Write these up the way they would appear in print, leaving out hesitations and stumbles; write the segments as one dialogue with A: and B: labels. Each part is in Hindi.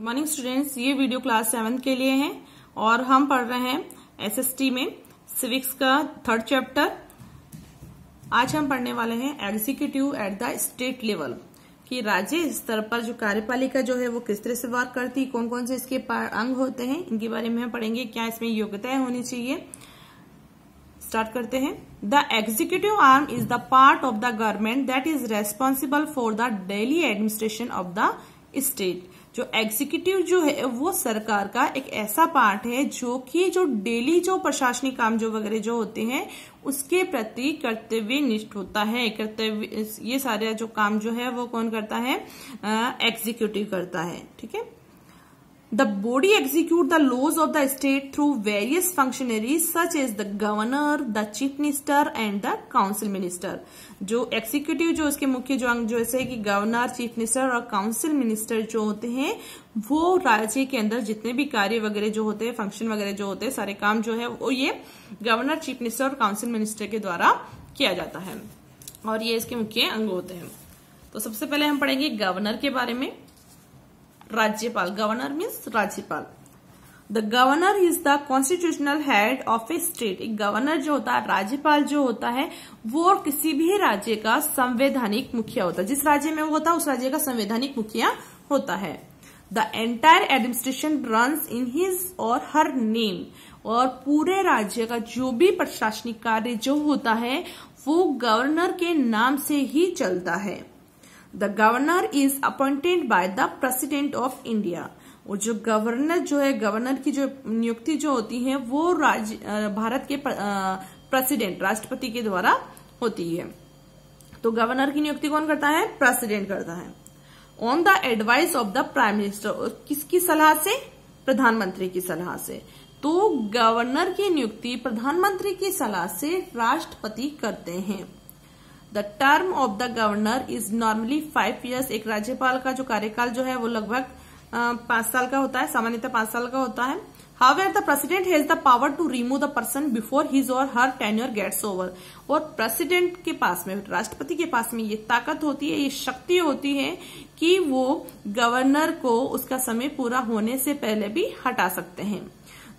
A: गुड मॉर्निंग स्टूडेंट्स, ये वीडियो क्लास 7 के लिए है और हम पढ़ रहे हैं एसएसटी में सिविक्स का 3rd चैप्टर। आज हम पढ़ने वाले हैं executive at the state level कि राज्य स्तर पर जो कार्यपालिका जो है वो किस तरह से वर्क करती, कौन कौन से इसके अंग होते हैं, इनके बारे में हम पढ़ेंगे। क्या इसमें योग्यताएं होनी चाहिए। स्टार्ट करते हैं। The executive arm is the part of the government that is responsible for the daily administration of the state. जो एग्जीक्यूटिव जो है वो सरकार का एक ऐसा पार्ट है जो कि जो डेली जो प्रशासनिक काम जो वगैरह जो होते हैं उसके प्रति कर्तव्यनिष्ठ होता है। कर्तव्य ये सारे जो काम जो है वो कौन करता है? एग्जीक्यूटिव करता है। ठीक है। The body execute the laws of the state through various functionaries such as the governor, the chief minister and the council minister। जो एग्जीक्यूटिव जो उसके मुख्य जो अंग जैसे कि गवर्नर, चीफ मिनिस्टर और काउंसिल मिनिस्टर जो होते हैं वो राज्य के अंदर जितने भी कार्य वगैरह जो होते हैं, फंक्शन वगैरह जो होते हैं, सारे काम जो है वो ये गवर्नर, चीफ मिनिस्टर और काउंसिल मिनिस्टर के द्वारा किया जाता है और ये इसके मुख्य अंग होते हैं। तो सबसे पहले हम पढ़ेंगे गवर्नर के बारे में। राज्यपाल, गवर्नर मीन्स राज्यपाल। The governor is the constitutional head of A state. एक गवर्नर जो होता है, राज्यपाल जो होता है वो किसी भी राज्य का संवैधानिक मुखिया होता है। जिस राज्य में वो होता है उस राज्य का संवैधानिक मुखिया होता है। The entire administration runs in his or her name. और पूरे राज्य का जो भी प्रशासनिक कार्य जो होता है वो गवर्नर के नाम से ही चलता है। The governor is appointed by the president of India. और जो गवर्नर जो है, गवर्नर की जो नियुक्ति जो होती है वो भारत के प्रेसिडेंट, राष्ट्रपति के द्वारा होती है। तो गवर्नर की नियुक्ति कौन करता है? प्रेसिडेंट करता है। On the advice of the prime minister. और किसकी सलाह से? प्रधानमंत्री की सलाह से। तो गवर्नर की नियुक्ति प्रधानमंत्री की सलाह से राष्ट्रपति करते हैं। The term of the governor is normally 5 years। एक राज्यपाल का जो कार्यकाल जो है वो लगभग 5 साल का होता है, सामान्यतः 5 साल का होता है। However the president has the power to remove the person before his or her tenure gets over. और प्रेसिडेंट के पास में, राष्ट्रपति के पास में ये ताकत होती है, ये शक्ति होती है कि वो गवर्नर को उसका समय पूरा होने से पहले भी हटा सकते हैं।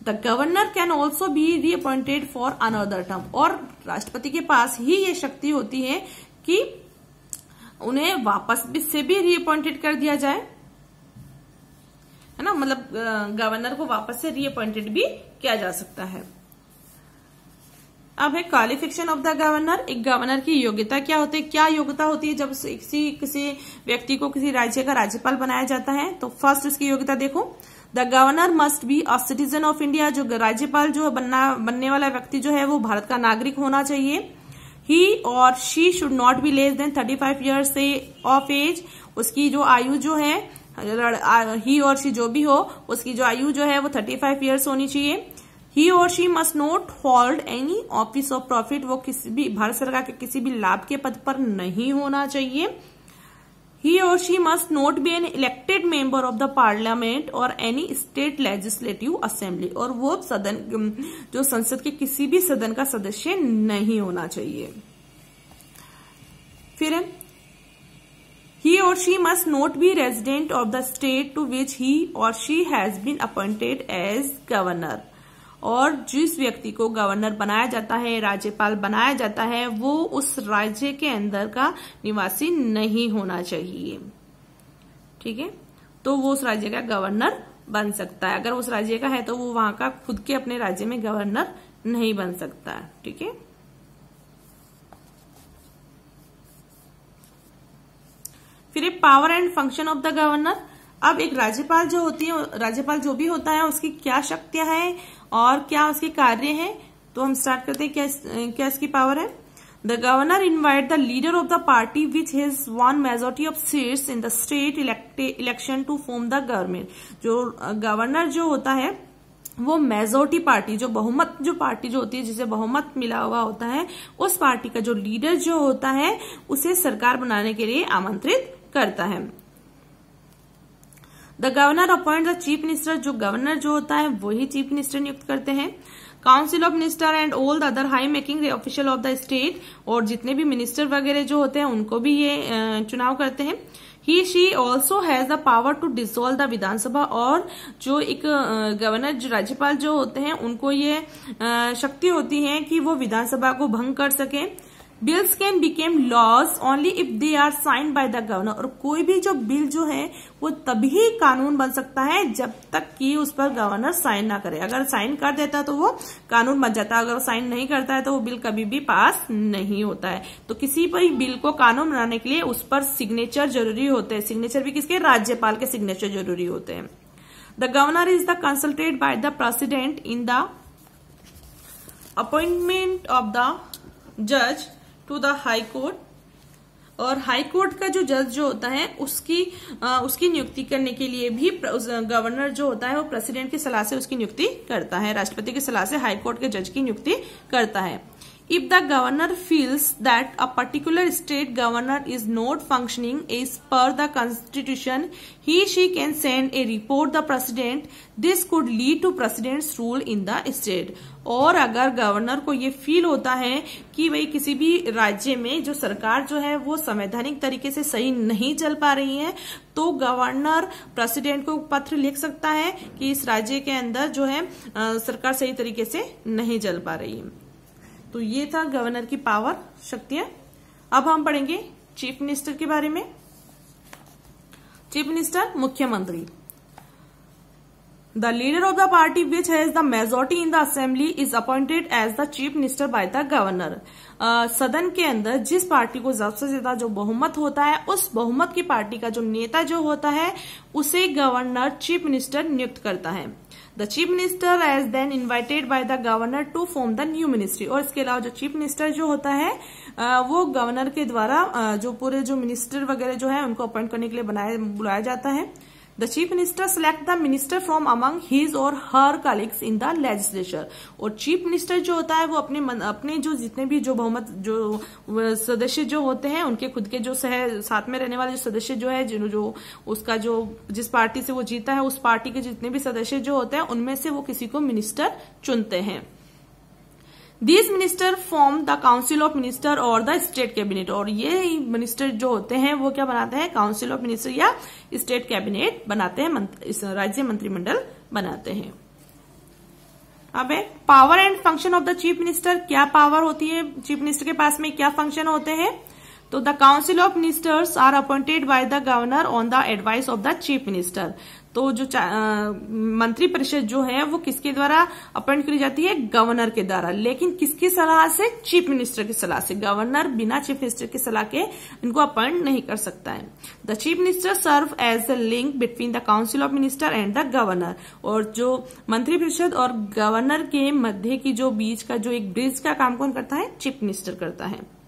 A: The governor can also be reappointed for another term. और राष्ट्रपति के पास ही ये शक्ति होती है कि उन्हें वापस से भी रीअपॉइंटेड कर दिया जाए, है ना। मतलब गवर्नर को वापस से रीअपॉइंटेड भी किया जा सकता है। अब है क्वालिफिकेशन ऑफ द गवर्नर। एक गवर्नर की योग्यता क्या होती है? क्या योग्यता होती है जब किसी व्यक्ति को किसी राज्य का राज्यपाल बनाया जाता है? तो फर्स्ट इसकी योग्यता देखो। The governor must be a citizen of India. जो राज्यपाल जो बनने वाला व्यक्ति जो है वो भारत का नागरिक होना चाहिए। He or she should not be less than 35 years of age. उसकी जो आयु जो है, ही और शी जो भी हो, उसकी जो आयु जो है वो 35 years होनी चाहिए। He or she must not hold any office of profit. वो किसी भी भारत सरकार के किसी भी लाभ के पद पर नहीं होना चाहिए। He or she must not be an elected member of the parliament or any state legislative assembly। और वो सदन, जो संसद के किसी भी सदन का सदस्य नहीं होना चाहिए। फिर he or she must not be resident of the state to which he or she has been appointed as governor। और जिस व्यक्ति को गवर्नर बनाया जाता है, राज्यपाल बनाया जाता है, वो उस राज्य के अंदर का निवासी नहीं होना चाहिए। ठीक है। तो वो उस राज्य का गवर्नर बन सकता है। अगर उस राज्य का है तो वो वहां का खुद के अपने राज्य में गवर्नर नहीं बन सकता है। ठीक है। फिर power and function of the governor. अब एक राज्यपाल जो होती है, राज्यपाल जो भी होता है उसकी क्या शक्तियां हैं और क्या उसके कार्य हैं, तो हम स्टार्ट करते हैं। क्या इसकी पावर है? The governor invite the leader of the party which has won majority of seats in the state election to form the government. जो गवर्नर जो होता है वो मेजोरिटी पार्टी, जो बहुमत जो पार्टी जो होती है, जिसे बहुमत मिला हुआ होता है, उस पार्टी का जो लीडर जो होता है उसे सरकार बनाने के लिए आमंत्रित करता है। The governor appoint the chief minister. जो गवर्नर जो होता है वही चीफ मिनिस्टर नियुक्त करते हैं। Council of minister and all the other high making official of the state. और जितने भी मिनिस्टर वगैरह जो होते हैं उनको भी ये चुनाव करते हैं। He she also has the power to dissolve the Vidhansabha, और जो एक गवर्नर जो राज्यपाल जो होते हैं उनको ये शक्ति होती है कि वो विधानसभा को भंग कर सके। Bills can become laws only if they are signed by the governor, और कोई भी जो बिल जो है वो तभी कानून बन सकता है जब तक कि उस पर गवर्नर साइन ना करे। अगर साइन कर देता है तो वो कानून बन जाता है, अगर साइन नहीं करता है तो वो बिल कभी भी पास नहीं होता है। तो किसी भी बिल को कानून बनाने के लिए उस पर सिग्नेचर जरूरी होते हैं। सिग्नेचर भी किसके? राज्यपाल के सिग्नेचर जरूरी होते हैं। The governor is the consulted by the president in the appointment of the जज टू द हाई कोर्ट, और हाई कोर्ट का जो जज जो होता है उसकी नियुक्ति करने के लिए भी गवर्नर जो होता है वो प्रेसिडेंट की सलाह से उसकी नियुक्ति करता है, राष्ट्रपति की सलाह से हाई कोर्ट के जज की नियुक्ति करता है। If the governor feels that a particular state governor is not functioning as per the constitution, she can send a report the president. This could lead to president's rule in the state. और अगर गवर्नर को ये फील होता है कि भाई किसी भी राज्य में जो सरकार जो है वो संवैधानिक तरीके से सही नहीं चल पा रही है, तो गवर्नर प्रेसिडेंट को पत्र लिख सकता है कि इस राज्य के अंदर जो है सरकार सही तरीके से नहीं चल पा रही है। तो ये था गवर्नर की पावर, शक्तियां। अब हम पढ़ेंगे चीफ मिनिस्टर के बारे में। चीफ मिनिस्टर मुख्यमंत्री। The leader of the party which has the majority in the assembly is appointed as the chief minister by the governor. सदन के अंदर जिस पार्टी को सबसे ज्यादा जो बहुमत होता है, उस बहुमत की पार्टी का जो नेता जो होता है उसे गवर्नर चीफ मिनिस्टर नियुक्त करता है। The chief minister as then invited by the governor to form the new ministry. और इसके अलावा जो चीफ मिनिस्टर जो होता है वो गवर्नर के द्वारा जो पूरे जो मिनिस्टर वगैरह जो है उनको अपॉइंट करने के लिए बुलाया जाता है। The chief minister select the minister from among his or her colleagues in the legislature. और चीफ मिनिस्टर जो होता है वो अपने जो जितने भी जो बहुमत जो सदस्य जो होते हैं उनके खुद के जो साथ में रहने वाले जो सदस्य जो है जो उसका जो जिस पार्टी से वो जीता है उस पार्टी के जितने भी सदस्य जो होते हैं उनमें से वो किसी को मिनिस्टर चुनते हैं। These minister form the council of minister और the state cabinet। और ये मिनिस्टर जो होते हैं वो क्या बनाते हैं? काउंसिल ऑफ मिनिस्टर या स्टेट कैबिनेट बनाते हैं, इस राज्य मंत्रिमंडल बनाते हैं। अब है power and function of the chief minister. क्या पावर होती है चीफ मिनिस्टर के पास में, क्या फंक्शन होते हैं? तो the council of ministers are appointed by the governor on the advice of the chief minister. तो जो मंत्री परिषद जो है वो किसके द्वारा अपॉइंट करी जाती है? गवर्नर के द्वारा। लेकिन किसकी सलाह से? चीफ मिनिस्टर की सलाह से। गवर्नर बिना चीफ मिनिस्टर की सलाह के इनको अपॉइंट नहीं कर सकता है। The chief minister serve as the link between the council of minister and the governor. और जो मंत्री परिषद और गवर्नर के मध्य की जो बीच का जो एक ब्रिज का काम कौन करता है? चीफ मिनिस्टर करता है।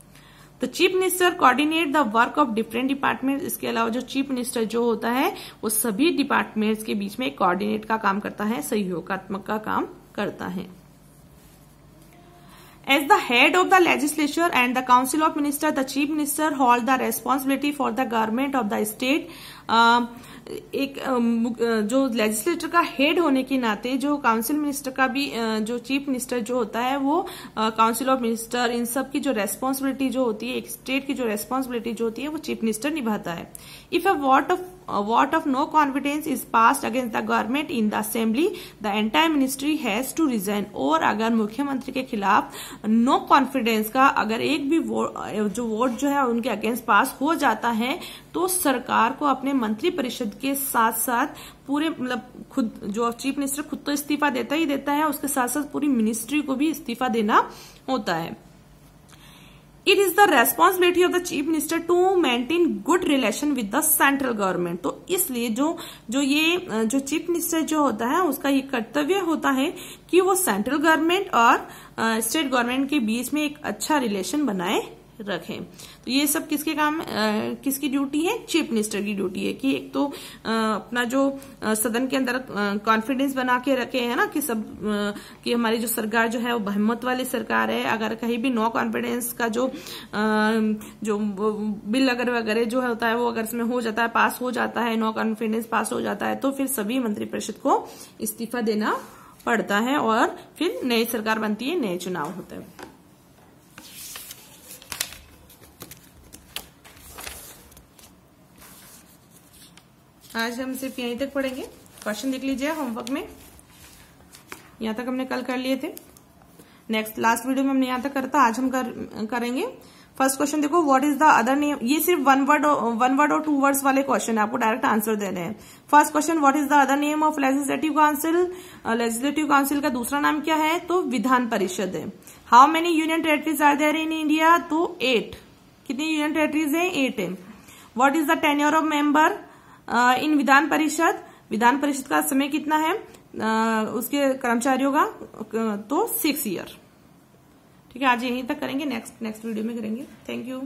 A: तो chief minister coordinate the work of different department. इसके अलावा जो चीफ मिनिस्टर जो होता है वो सभी डिपार्टमेंट्स के बीच में कोऑर्डिनेट का काम करता है, सहयोगात्मक का काम करता है। As the head of the legislature and the council of minister, the chief minister hold the responsibility for the government of the state. एक जो लेजिस्लेटर का हेड होने के नाते जो काउंसिल मिनिस्टर का भी जो चीफ मिनिस्टर जो होता है वो काउंसिल ऑफ मिनिस्टर इन सब की जो रेस्पॉन्सिबिलिटी जो होती है, एक स्टेट की जो रेस्पॉन्सिबिलिटी जो होती है वो चीफ मिनिस्टर निभाता है। If a vote of no confidence is passed against the government in the assembly, the entire ministry has to resign. और अगर मुख्यमंत्री के खिलाफ नो कॉन्फिडेंस का अगर एक भी वोट जो है उनके अगेंस्ट पास हो जाता है तो सरकार को अपने मंत्री परिषद के साथ साथ पूरे खुद जो चीफ मिनिस्टर खुद तो इस्तीफा देता ही देता है, उसके साथ साथ पूरी मिनिस्ट्री को भी इस्तीफा देना होता है। It is the responsibility of the chief minister to maintain good relation with the central government. तो इसलिए जो चीफ मिनिस्टर जो होता है उसका ये कर्तव्य होता है कि वो सेंट्रल गवर्नमेंट और स्टेट गवर्नमेंट के बीच में एक अच्छा रिलेशन बनाए रखें। तो ये सब किसके काम किसकी ड्यूटी है? चीफ मिनिस्टर की ड्यूटी है कि एक तो अपना जो सदन के अंदर कॉन्फिडेंस बना के रखे है ना कि सब कि हमारी जो सरकार जो है वो बहुमत वाली सरकार है। अगर कहीं भी नो कॉन्फिडेंस का जो बिल अगर वगैरह जो होता है वो अगर इसमें हो जाता है, पास हो जाता है, नो कॉन्फिडेंस पास हो जाता है तो फिर सभी मंत्रिपरिषद को इस्तीफा देना पड़ता है और फिर नई सरकार बनती है, नए चुनाव होते हैं। आज हम सिर्फ यहीं तक पढ़ेंगे। क्वेश्चन देख लीजिए होमवर्क में, यहाँ तक हमने कल कर लिए थे। नेक्स्ट लास्ट वीडियो में हमने यहाँ तक करता, आज हम करेंगे। फर्स्ट क्वेश्चन देखो, what is the other name. ये सिर्फ वन वर्ड और 2 वर्ड्स वाले क्वेश्चन है, आपको डायरेक्ट आंसर देने हैं। First question, what is the other name of legislative council. Legislative council का दूसरा नाम क्या है, तो विधान परिषद है। How many union territories are there in India, तो 8। कितनी यूनियन टेरिटरीज है, 8 है। What is the tenure of member in Vidhan Parishad. Vidhan Parishad का समय कितना है उसके कर्मचारियों का, तो 6 ईयर। ठीक है, आज यहीं तक करेंगे, नेक्स्ट वीडियो में करेंगे। Thank you.